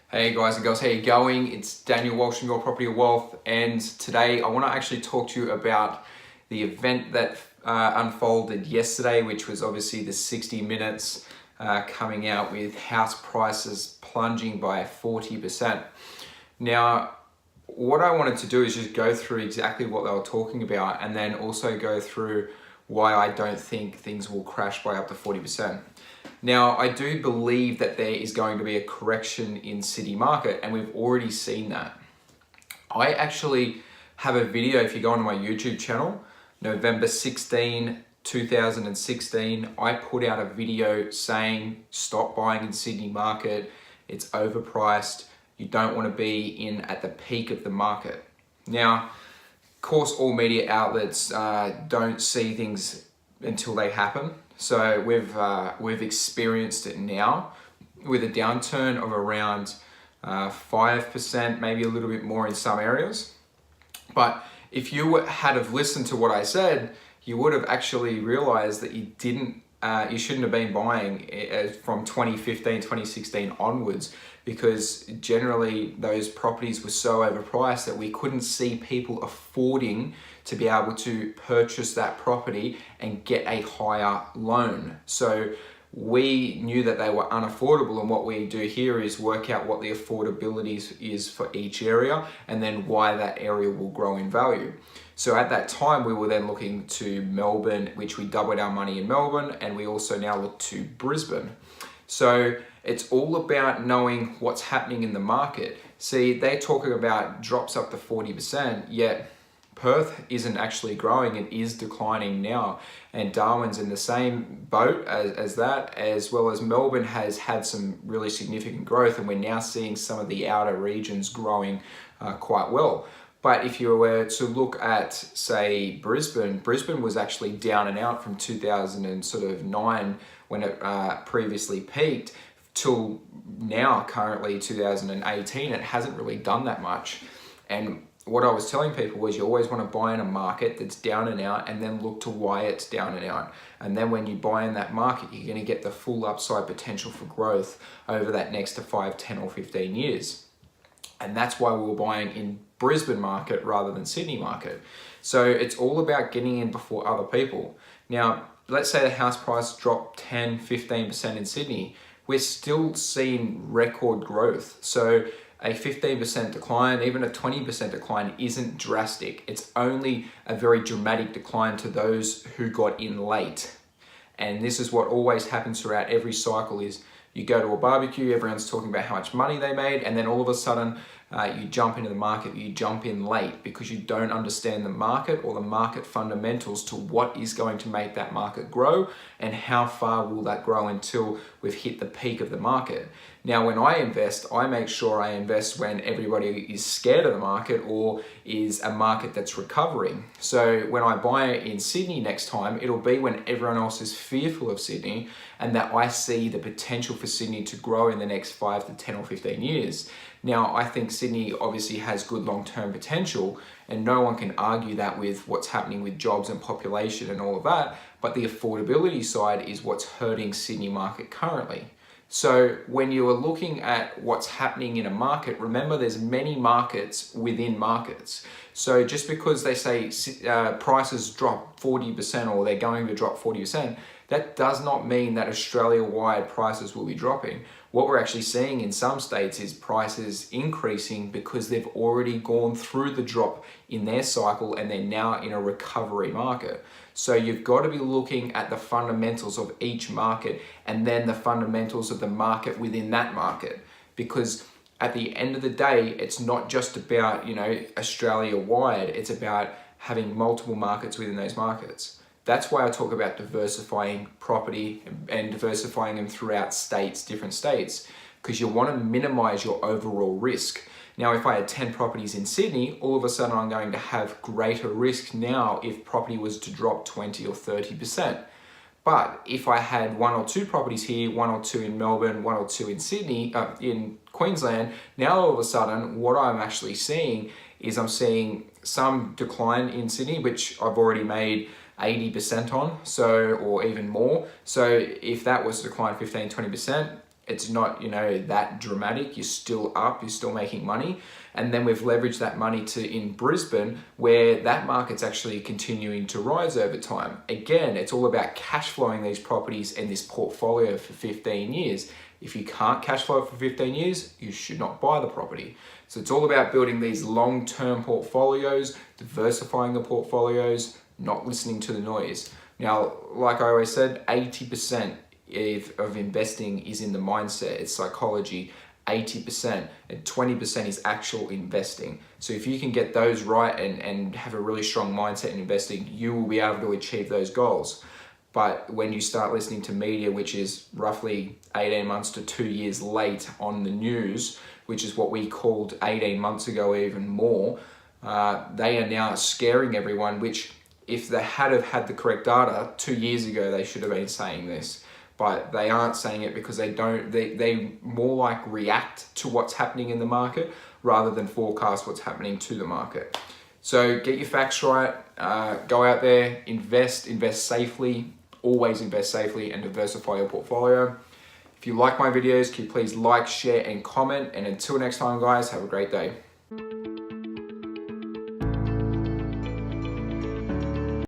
Hey guys and girls, how you going? It's Daniel Walsh from Your Property Wealth, and today I want to actually talk to you about the event that unfolded yesterday, which was obviously the 60 minutes coming out with house prices plunging by 40%. Now, what I wanted to do is just go through exactly what they were talking about and then also go through why I don't think things will crash by up to 40%. Now, I do believe that there is going to be a correction in city market, and we've already seen that. I actually have a video, if you go onto my YouTube channel, November 16, 2016, I put out a video saying stop buying in Sydney market, it's overpriced, you don't want to be in at the peak of the market. Now, of course, all media outlets don't see things until they happen. So we've experienced it now with a downturn of around 5%, maybe a little bit more in some areas. But if you had have listened to what I said, you would have actually realized that you shouldn't have been buying from 2015, 2016 onwards, because generally those properties were so overpriced that we couldn't see people affording to be able to purchase that property and get a higher loan. So we knew that they were unaffordable, and what we do here is work out what the affordability is for each area and then why that area will grow in value. So at that time, we were then looking to Melbourne, which we doubled our money in Melbourne, and we also now look to Brisbane. So it's all about knowing what's happening in the market. See, they're talking about drops up to 40%, yet Perth isn't actually growing, it is declining now. And Darwin's in the same boat as that, as well as Melbourne has had some really significant growth, and we're now seeing some of the outer regions growing quite well. But if you were to look at, say, Brisbane was actually down and out from 2009 when it previously peaked till now, currently 2018. It hasn't really done that much. And what I was telling people was you always want to buy in a market that's down and out and then look to why it's down and out. And then when you buy in that market, you're going to get the full upside potential for growth over that next to 5, 10 or 15 years. And that's why we were buying in Brisbane market rather than Sydney market. So it's all about getting in before other people. Now, let's say the house price dropped 10, 15% in Sydney. We're still seeing record growth. So a 15% decline, even a 20% decline isn't drastic. It's only a very dramatic decline to those who got in late. And this is what always happens throughout every cycle is you go to a barbecue, everyone's talking about how much money they made, and then all of a sudden you jump into the market, you jump in late because you don't understand the market or the market fundamentals to what is going to make that market grow and how far will that grow until we've hit the peak of the market. Now, when I invest, I make sure I invest when everybody is scared of the market or is a market that's recovering. So when I buy in Sydney next time, it'll be when everyone else is fearful of Sydney and that I see the potential for Sydney to grow in the next 5 to 10 or 15 years. Now, I think Sydney obviously has good long-term potential, and no one can argue that with what's happening with jobs and population and all of that, but the affordability side is what's hurting Sydney market currently. So when you are looking at what's happening in a market, remember there's many markets within markets. So just because they say prices drop 40% or they're going to drop 40%, that does not mean that Australia-wide prices will be dropping. What we're actually seeing in some states is prices increasing because they've already gone through the drop in their cycle and they're now in a recovery market. So you've got to be looking at the fundamentals of each market and then the fundamentals of the market within that market. Because at the end of the day, it's not just about, Australia-wide, it's about having multiple markets within those markets. That's why I talk about diversifying property and diversifying them throughout states, different states, because you want to minimize your overall risk. Now, if I had 10 properties in Sydney, all of a sudden I'm going to have greater risk now if property was to drop 20 or 30%. But if I had 1 or 2 properties here, 1 or 2 in Melbourne, 1 or 2 in Sydney, in Queensland, now all of a sudden what I'm actually seeing is I'm seeing some decline in Sydney, which I've already made 80% on, or even more. So if that was to decline 15, 20%, it's not, you know, that dramatic. You're still up, you're still making money. And then we've leveraged that money to in Brisbane, where that market's actually continuing to rise over time. Again, it's all about cash flowing these properties and this portfolio for 15 years. If you can't cash flow it for 15 years, you should not buy the property. So it's all about building these long-term portfolios, diversifying the portfolios, not listening to the noise. Now, like I always said, 80% of investing is in the mindset, it's psychology. 80% and 20% is actual investing. So if you can get those right and have a really strong mindset in investing, you will be able to achieve those goals. But when you start listening to media, which is roughly 18 months to 2 years late on the news, which is what we called 18 months ago, even more, they are now scaring everyone, which if they had the correct data 2 years ago, they should have been saying this. But they aren't saying it because they more like react to what's happening in the market rather than forecast what's happening to the market. So get your facts right, go out there, invest safely, always invest safely, and diversify your portfolio. If you like my videos, can you please like, share, and comment? And until next time, guys, have a great day.